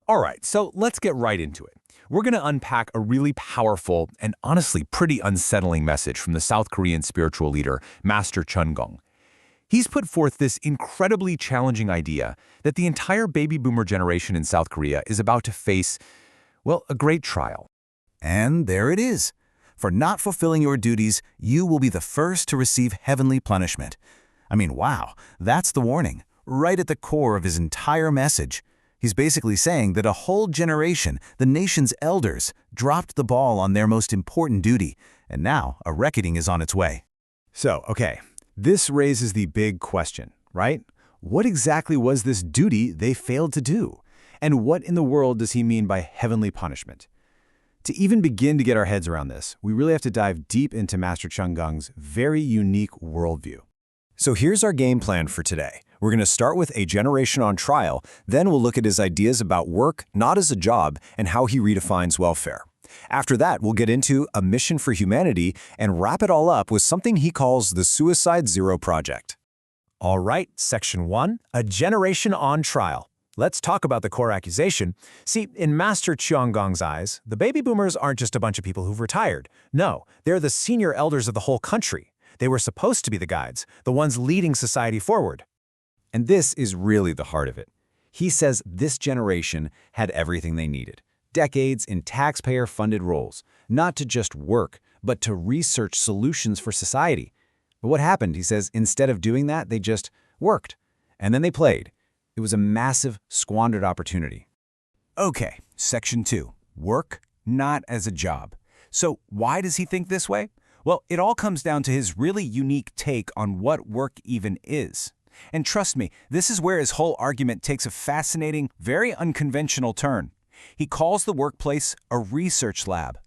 All right, so let's get right into it. We're going to unpack a really powerful and honestly pretty unsettling message from the South Korean spiritual leader, Master Chun-gong. He's put forth this incredibly challenging idea that the entire baby boomer generation in South Korea is about to face, well, a great trial. And there it is. For not fulfilling your duties, you will be the first to receive heavenly punishment. I mean, wow, that's the warning, right at the core of his entire message. He's basically saying that a whole generation, the nation's elders, dropped the ball on their most important duty, and now a reckoning is on its way. So, okay, this raises the big question, right? What exactly was this duty they failed to do? And what in the world does he mean by heavenly punishment? To even begin to get our heads around this, we really have to dive deep into Master Chun-gong's very unique worldview. So here's our game plan for today. We're going to start with a generation on trial, then we'll look at his ideas about work, not as a job, and how he redefines welfare. After that, we'll get into a mission for humanity and wrap it all up with something he calls the Suicide Zero Project. All right, Section 1, a generation on trial. Let's talk about the core accusation. See, in Master Chun-gong's eyes, the baby boomers aren't just a bunch of people who've retired. No, they're the senior elders of the whole country. They were supposed to be the guides, the ones leading society forward. And this is really the heart of it. He says this generation had everything they needed. Decades in taxpayer-funded roles, not to just work, but to research solutions for society. But what happened, he says, instead of doing that, they just worked. And then they played. It was a massive, squandered opportunity. Okay, Section 2. Work, not as a job. So why does he think this way? Well, it all comes down to his really unique take on what work even is. And trust me, this is where his whole argument takes a fascinating, very unconventional turn. He calls the workplace a research lab.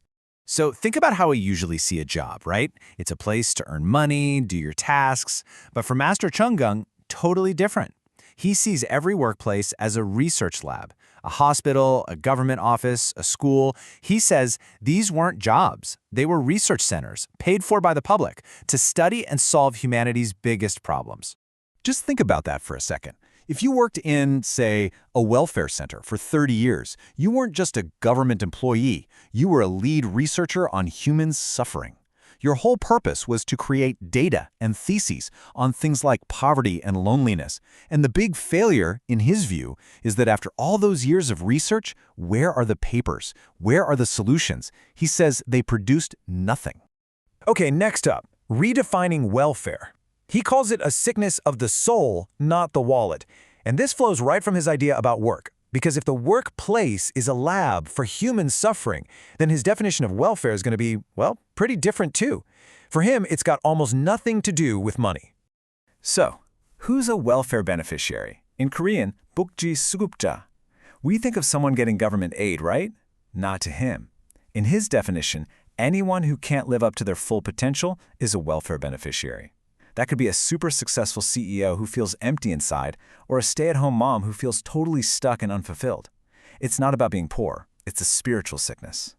So think about how we usually see a job, right? It's a place to earn money, do your tasks. But for Master Chun-gong, totally different. He sees every workplace as a research lab, a hospital, a government office, a school. He says these weren't jobs. They were research centers, paid for by the public, to study and solve humanity's biggest problems. Just think about that for a second. If you worked in, say, a welfare center for 30 years, you weren't just a government employee. You were a lead researcher on human suffering. Your whole purpose was to create data and theses on things like poverty and loneliness. And the big failure, in his view, is that after all those years of research, where are the papers? Where are the solutions? He says they produced nothing. Okay, next up, redefining welfare. He calls it a sickness of the soul, not the wallet. And this flows right from his idea about work. Because if the workplace is a lab for human suffering, then his definition of welfare is going to be, well, pretty different too. For him, it's got almost nothing to do with money. So, who's a welfare beneficiary? In Korean, bukji sugupja. We think of someone getting government aid, right? Not to him. In his definition, anyone who can't live up to their full potential is a welfare beneficiary. That could be a super successful CEO who feels empty inside, or a stay-at-home mom who feels totally stuck and unfulfilled. It's not about being poor, it's a spiritual sickness.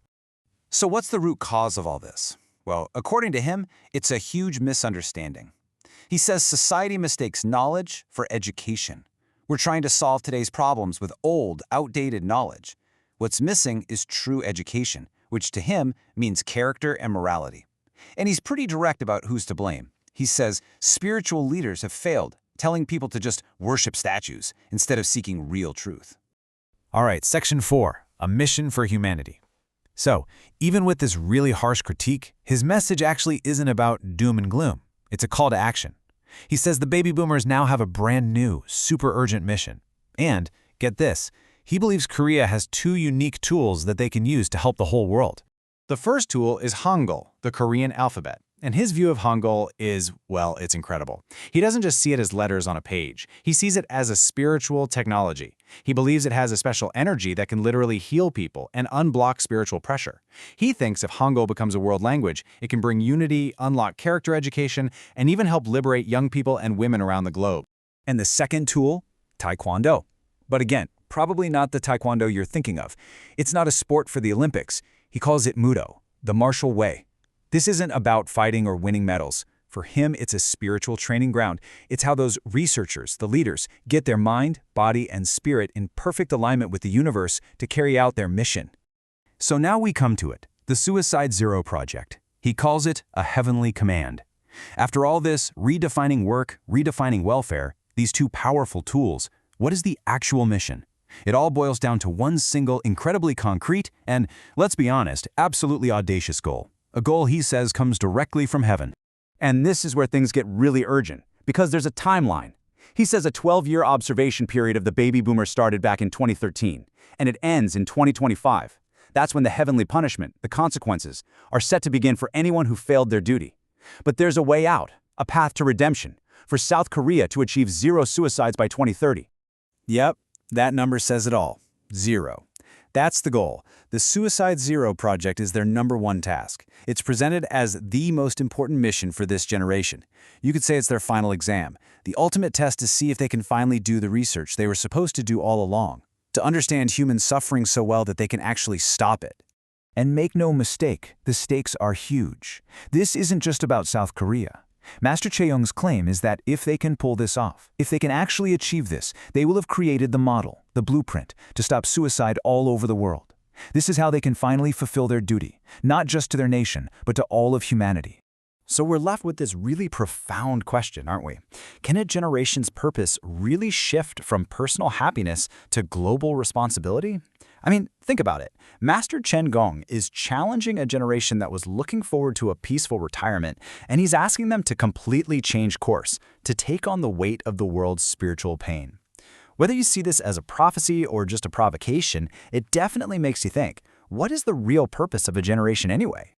So what's the root cause of all this? Well, according to him, it's a huge misunderstanding. He says society mistakes knowledge for education. We're trying to solve today's problems with old, outdated knowledge. What's missing is true education, which to him means character and morality. And he's pretty direct about who's to blame. He says spiritual leaders have failed, telling people to just worship statues instead of seeking real truth. All right, Section 4, a mission for humanity. So, even with this really harsh critique, his message actually isn't about doom and gloom. It's a call to action. He says the baby boomers now have a brand new, super urgent mission. And, get this, he believes Korea has two unique tools that they can use to help the whole world. The first tool is Hangeul, the Korean alphabet. And his view of Hangeul is, well, it's incredible. He doesn't just see it as letters on a page. He sees it as a spiritual technology. He believes it has a special energy that can literally heal people and unblock spiritual pressure. He thinks if Hangeul becomes a world language, it can bring unity, unlock character education, and even help liberate young people and women around the globe. And the second tool? Taekwondo. But again, probably not the Taekwondo you're thinking of. It's not a sport for the Olympics. He calls it Mudo, the martial way. This isn't about fighting or winning medals. For him, it's a spiritual training ground. It's how those researchers, the leaders, get their mind, body, and spirit in perfect alignment with the universe to carry out their mission. So now we come to it, the Suicide Zero Project. He calls it a heavenly command. After all this, redefining work, redefining welfare, these two powerful tools, what is the actual mission? It all boils down to one single, incredibly concrete, and, let's be honest, absolutely audacious goal. A goal he says comes directly from heaven. And this is where things get really urgent, because there's a timeline. He says a 12-year observation period of the baby boomers started back in 2013, and it ends in 2025. That's when the heavenly punishment, the consequences, are set to begin for anyone who failed their duty. But there's a way out, a path to redemption, for South Korea to achieve zero suicides by 2030. Yep, that number says it all. 0. That's the goal. The Suicide Zero Project is their #1 task. It's presented as the most important mission for this generation. You could say it's their final exam, the ultimate test to see if they can finally do the research they were supposed to do all along, to understand human suffering so well that they can actually stop it. And make no mistake, the stakes are huge. This isn't just about South Korea. Master Chae-young's claim is that if they can pull this off, if they can actually achieve this, they will have created the model, the blueprint, to stop suicide all over the world. This is how they can finally fulfill their duty, not just to their nation, but to all of humanity. So we're left with this really profound question, aren't we? Can a generation's purpose really shift from personal happiness to global responsibility? I mean, think about it. Master Chen Gong is challenging a generation that was looking forward to a peaceful retirement, and he's asking them to completely change course, to take on the weight of the world's spiritual pain. Whether you see this as a prophecy or just a provocation, it definitely makes you think, what is the real purpose of a generation anyway?